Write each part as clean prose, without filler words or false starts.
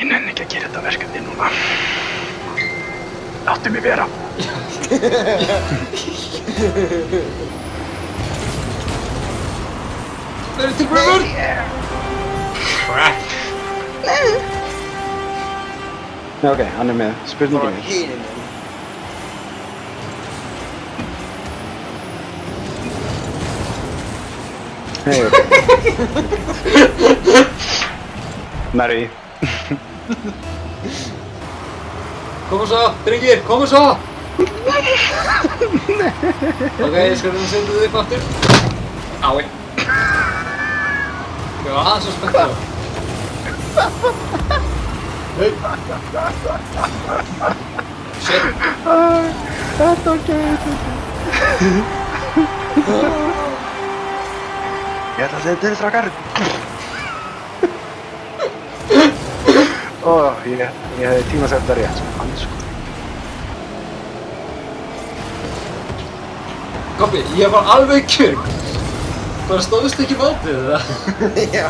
Ég nenni ekki að gera þetta verkefni núna. Láttu mig vera. Verður tilbúin vörn! Crap! Nei, ok, hann með. Spurningin er. Híninn. Hei, ok. Nærði. Koma svo, drengir, koma svo! Ok, ég skal reyna að senda þig upp aftur. Ái. Ég var aðeins svo spenntur. Hei. Shit. Þetta var gæt. Ég ætla að segja til strákar. Ég hefði tímasett þetta rétt, sko. Kobbi, ég var alveg kjörg. Bara stóðst ekki mótið það. Já.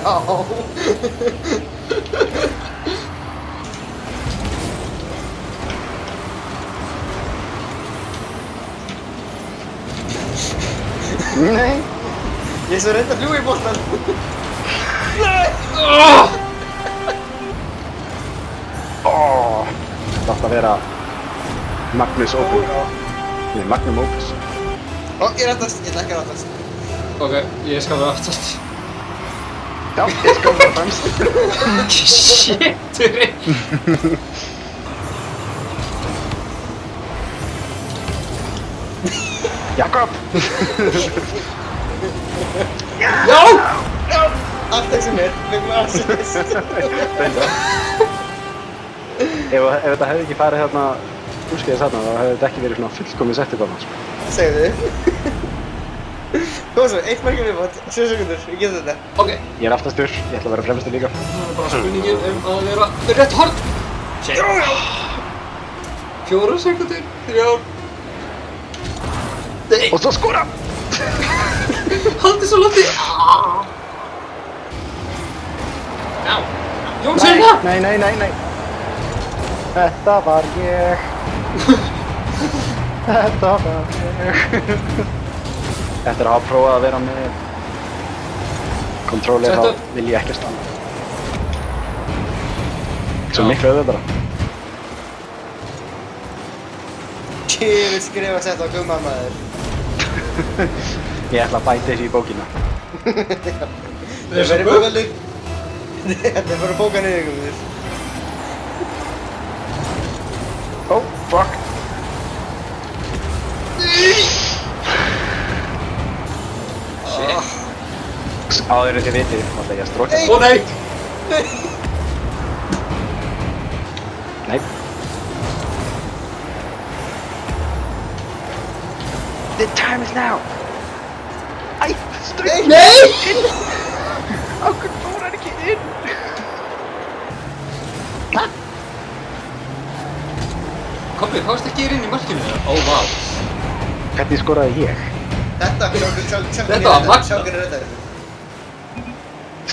Nei. Ég er svo reynd að fljúga í boltan. Þetta átti að vera Magnus Opus. Nei, Magnum Opus. Ó, ég rættast. Ég ætla ekki að rættast. Ok, ég skal vera aftast. Já, ég skal vera fremst. Shit, turinn. Jakob! Já! Allt það sem er. Fengum assist. Reynda. Ef þetta hefði ekki farið hérna úrskeiðis þarna, þá hefði þetta ekki verið svona fullkomið setup af hans. Segðu þið. Koma svo, 1 markið viðbót, 7 sekundur, ég get þetta. Ok, Ég er aftastur, ég ætla að vera fremstur líka. það er bara spurningin að vera fyrir rétt horn. Shit. 4 sekundur, 3. Nei, Og svo skora! haldi svo lofti. Já, Jón Sérna. Nei. Þetta var ég. Þetta var ég. Eftir að hafa prófað að vera með kontróli þá Settu. vil ég ekki standa. Svo miklu auðvitað. Ég vil skrifa að setja á gumma maður. Ég ætla að bæta þessu í bókina. Það er svo verið búið. bókalið. Þetta er bara bóka niður ykkur mér. Oh, fuck. Áður en þið vitið, ætla ég að stróka. Ó nei! Nei. The time is now. Æ, strók. Nei! Ákveð fór hann ekki inn. Kobbi, fást ekki inn í markinu það? Ó, vá. Hvernig skoraði ég? Þetta Þetta var magnað. magnað. Sjá hvernig þetta er.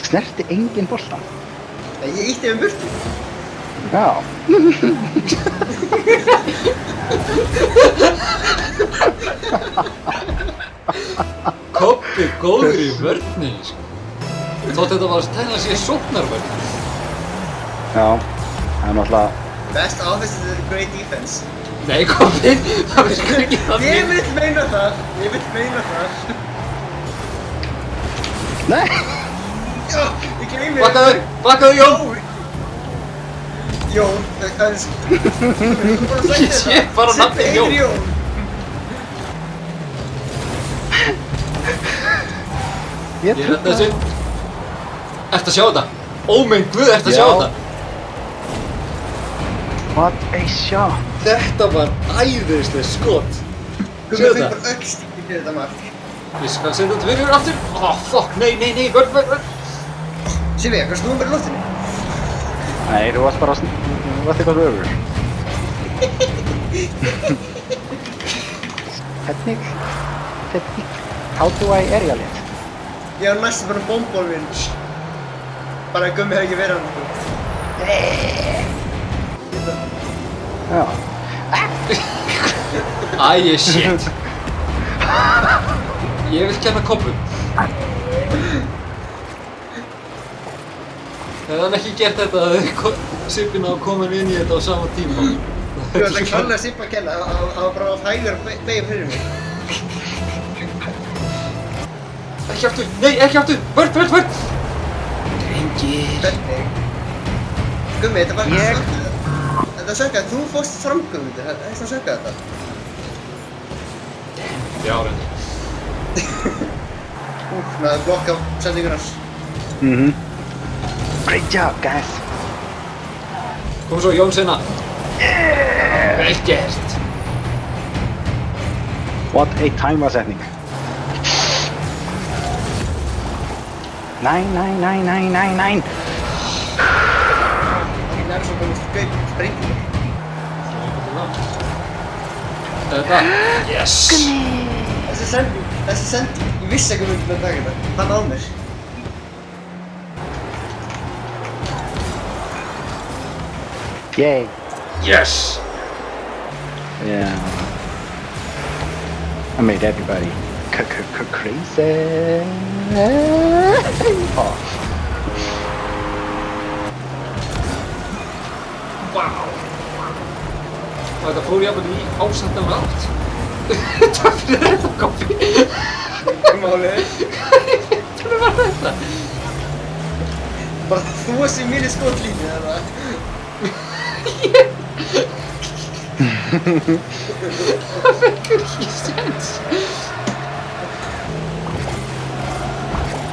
Snerti engin boltan. Ég ítti um burtu. Já. Kobbi góður í vörni, sko. Þótt þetta var að stæla sér sóknarvörn. Já. Það er náttúrulega... Best offense is great defense. Nei, Kobbi, það virkar ekki Ég þannig. vil meina það. Ég vil meina það. Nei! Já, ég gleymi Bakkaðu, Jón! Jón, það er... Ég sé bara nafnið Jón. Jón. Ég redda þessu. Ertu að sjá þetta? Ó mein guð, ertu að sjá Já. þetta? What a shot! Þetta var æðislega skot. Gummi Sjáðu fekk þetta? bara öxt fyrir þetta mark. Ég skal senda þetta fyrir aftur. Oh, fuck, nei, vörn. Silvi, hvað snúum bara í loftinu? Nei, þú varst bara... Þú varst eitthvað öfur. Hvernig... How do I aerial it? Ég var næstu bara bombólfinn. Bara að Gummi hefði ekki verið hann. Já. Æ, shit. Ég vil kenna Kobbu. Hefði hann ekki gert þetta að Sippin á komin inn í þetta á sama tíma. Þú ætla að kalla Sippa að kenna, það var bara að hægur beigja fyrir mig. Ekki aftur, nei, ekki aftur, vörð. Drengir. Hvernig? Gummi, þetta var þetta sökkaði, þú fórst fram Gummi, þetta sökkaði þetta. Já, reyndar. Náðu blokk á sendingunars. Great job, guys. Kom svo, Jónsina. Vel gert. What a tímasetning. 9. Ekki nær svo komist gaup springur. Þetta, yes. Þessi sending, ég vissi ekki myndi með að taka þetta. Hann á mér. Yay. Yes. Yeah. I made everybody crazy. Oh. Wow. Þetta fór jafnvel í ásættan átt. Takk fyrir þetta, Kobbi. Málið. Hvernig var þetta? Bara þú varst í minni skotlínu, eða? Það fekkur ekki sens.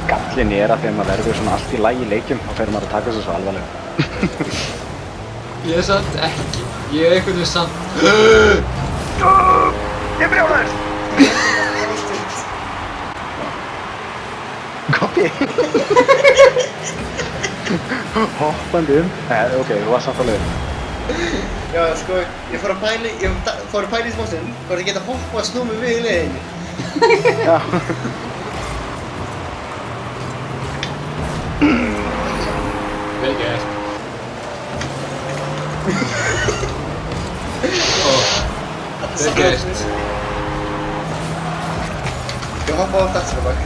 Gallinn er að þegar maður verður svona allt í lagi í leikjum þá fer maður að taka þessu svo alvarlega. Ég er samt ekki. Ég er einhvern veginn samt. Ég brjálaðist! Kobbi! Hoppandi ok, þú varst samt á leiðinni. Já, sko, ég fór að pæla í smásinn hvort ég geta hoppað og snúið við í leiðinni. Já. Vel gert. Vel gert. Ég hoppaði á dagsfélagak.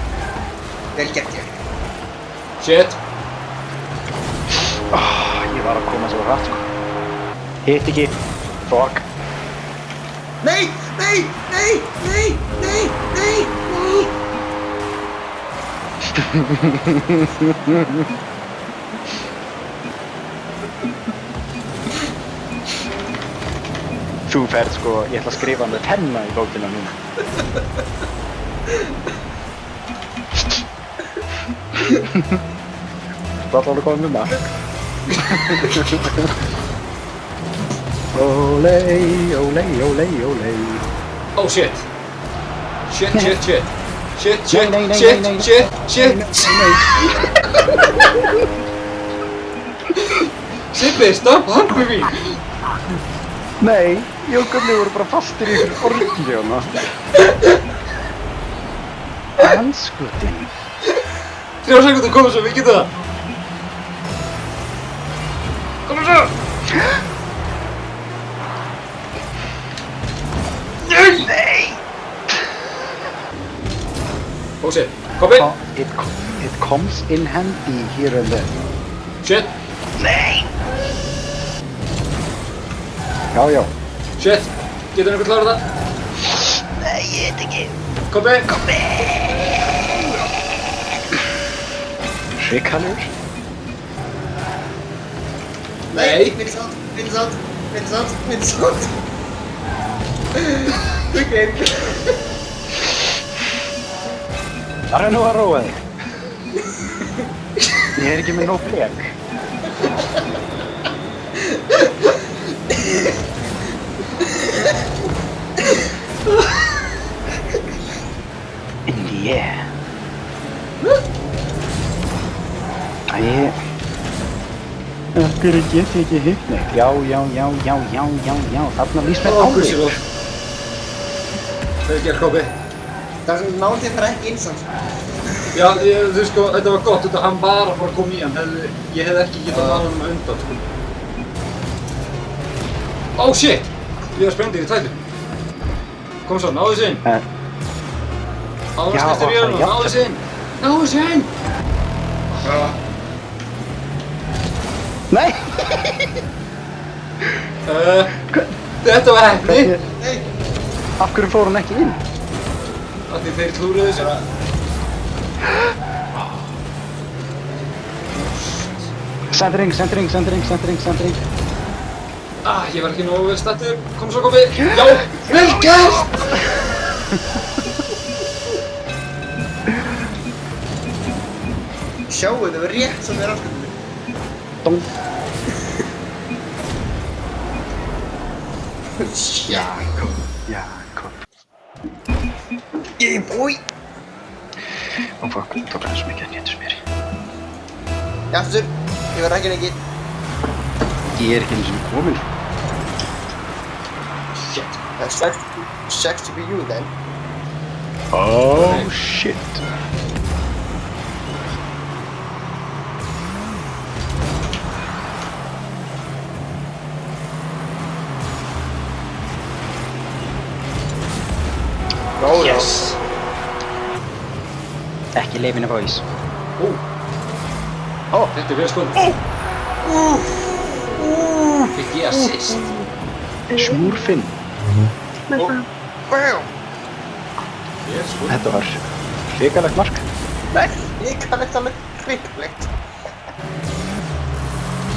Vel gert ég. Shit. Ég var að koma svo hratt sko. Hitt ekki. Fuck. Nei! Þú ferð sko, ég ætla að skrifa með penna í bókina núna. Þú ætla alveg komið með maður. Olei. Oh shit. Shit. Nei. Sippi, stopp, hjálpa mér. Nei, ég og Gummi voru bara fastir í orðinni hana. Anskutin. 3 sekúndur, komum svo, við getum það. Komum svo. Nei. Oh shit, Kobbi. It comes in handy here and there. Shit. Nei. Já. Shit. Getur einhvern klárað það? Nei, ég veit ekki. Kobbi. Hrikalur. Nei. Vinds átt. Okay. Það er nú að róa þig. Ég er ekki með nóg blek. Yeah. Akkur get ég ekki hitt neitt. Já. Þarna lýst mér á þig. Það er gert, Kobbi. Það er svona málið bara ekki einsamt. Já, þú sko, þetta var gott, hann var að fara að koma í hann. Ég hef ekki getað náð hann undan, sko. Ó, shit! Ég er sprendur í tælu. Kom svo, náðu þessu inn. Áður Já, skiptir vélina, já. náðu þessu inn. Náðu þessu inn! Nei! Þetta var heppni. Nei! Af hverju fór hann ekki inn? Af því þeir klúruðu þessu. Sendring. Ég var ekki nógu vel stattur. Kom svo, Kobbi. Já! Vel gert! Sjáu, það var rétt sem er aftur. Dong. Jakob. Ég búi. Og fuck, tók hann svo mikið að getur mér. Aftur, ég var ekki lengi. Ég er ekki einu sinni komin. Shit. Það sucks to be you then. Oh shit. Yes! Ekki leifin af ís. Þetta er vel skoð. Fikk ég assist. Smúrfinn. Wow! Vel skoð. Þetta var hrikalegt mark. Nei, ég kann ekki alveg hrikalegt.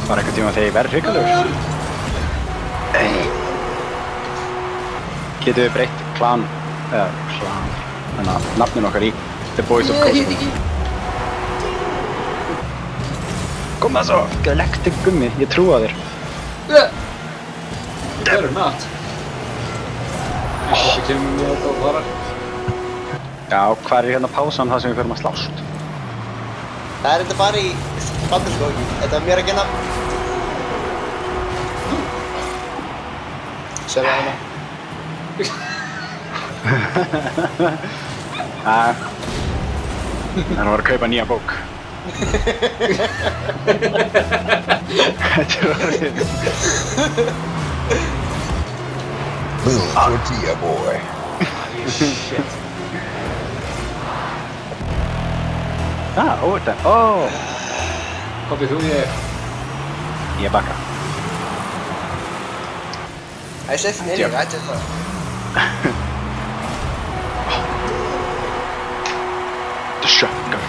Var eitthvað tíma þegar ég verð hrikalegur. Getum við breytt klan, þannig að nafnin okkar í The Boys of Kosovo. Kom það svo! Galactic gummi, ég trúa þér. Better not. Þetta kemur með þetta og varar. Já, hvað er hérna pásan það sem við förum að slást? Það er þetta bara í Banderskóki. Þetta er mér að genna. Sérðu hana. Það var að kaupa nýja bók. Þetta er orðið. Little tortilla boy. Shit. Overtime. Oh! Kobbi, þú ég. Ég bakka. Hij is even neer, hij zegt dat. The shotgun.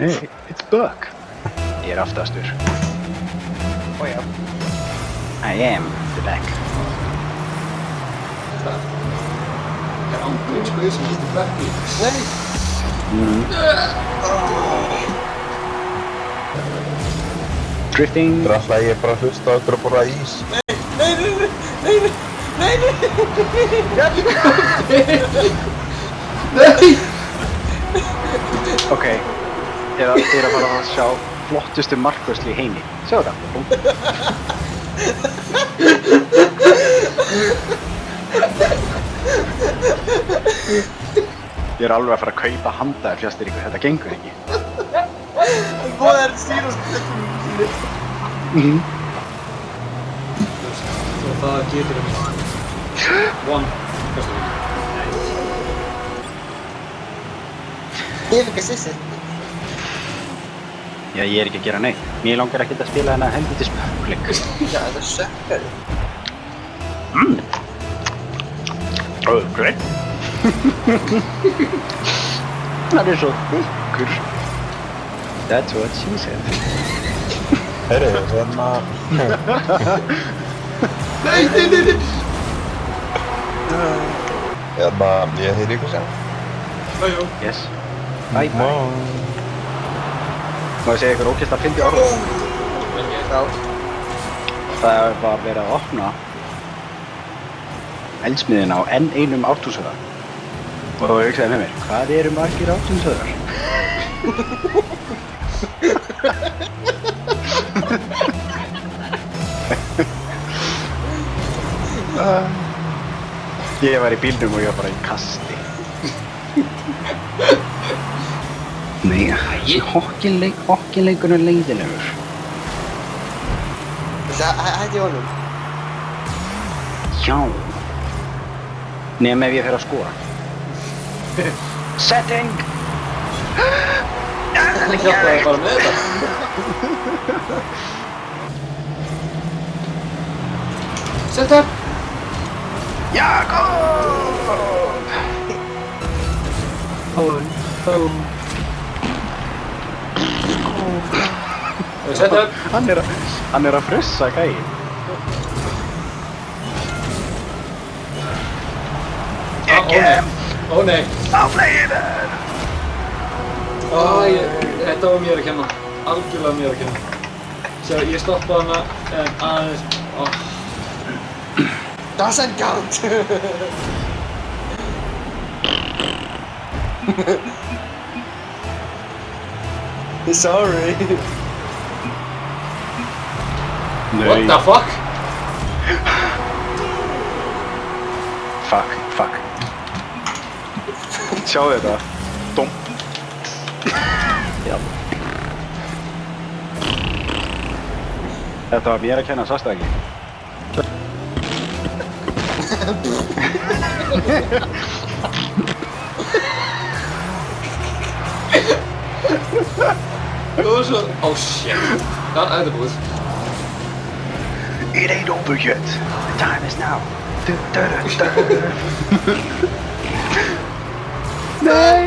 Hey, it's Buck. Ég er aftastur. Oh ja. I am the back. Það er ángrín spöð sem hittir bekki. Nee. Drifting. Það er alltaf ég bara að hlusta á ykkur að borða ís. Ok, ég er að fara að sjá flottustu markvörslu í heimi. Sjá þetta. Búm. Ég er alveg að fara að kaupa handaði fjastir ykkur, þetta gengur ekki. Hvað er Sýros? Og það getur um one. Kastu því. Ég fikk að sissi. Já, ég er ekki að gera neitt. Mér langar ekkert að spila þennan helvítis pökkleik. Ja, það sökkar. Oh, great. Það er svo þykkur. That's what she said. Herri, hérna... Nei! Hérna, ég heyri ykkur sem. Jájó. Yes. Bye bye. Má ég segja ykkur ógeðslega fyndið orð? Vel gert. Já. Það var verið að opna eldsmiðina á enn einum ártúnshöfða. Og þá hugsaði með mér, hvað eru margir ártúnshöfðar? Ég var í bílnum og ég var bara í kasti. Nei, hokkinleikurinn er leiðilegur. Hætti honum. Já. Nefn ef ég fer að skora. Setting! Hann hjálpaði bara með þetta. Set up! Jakob! Set up! Hann er að frussa gæi. Ó nei! Ó nei! Á fleginu! Þetta var mér að kenna. Algjörlega mér að kenna. Sjá, ég stoppaði hana en aðeins... Doesn't count! Sorry. What the fuck? Fuck. Sjáu þetta. Dom. Já. Þetta var mér að kenna, sástu það ekki? Það var svo... Oh shit. Þetta er búið. It ain't over yet. The time is now. Nei!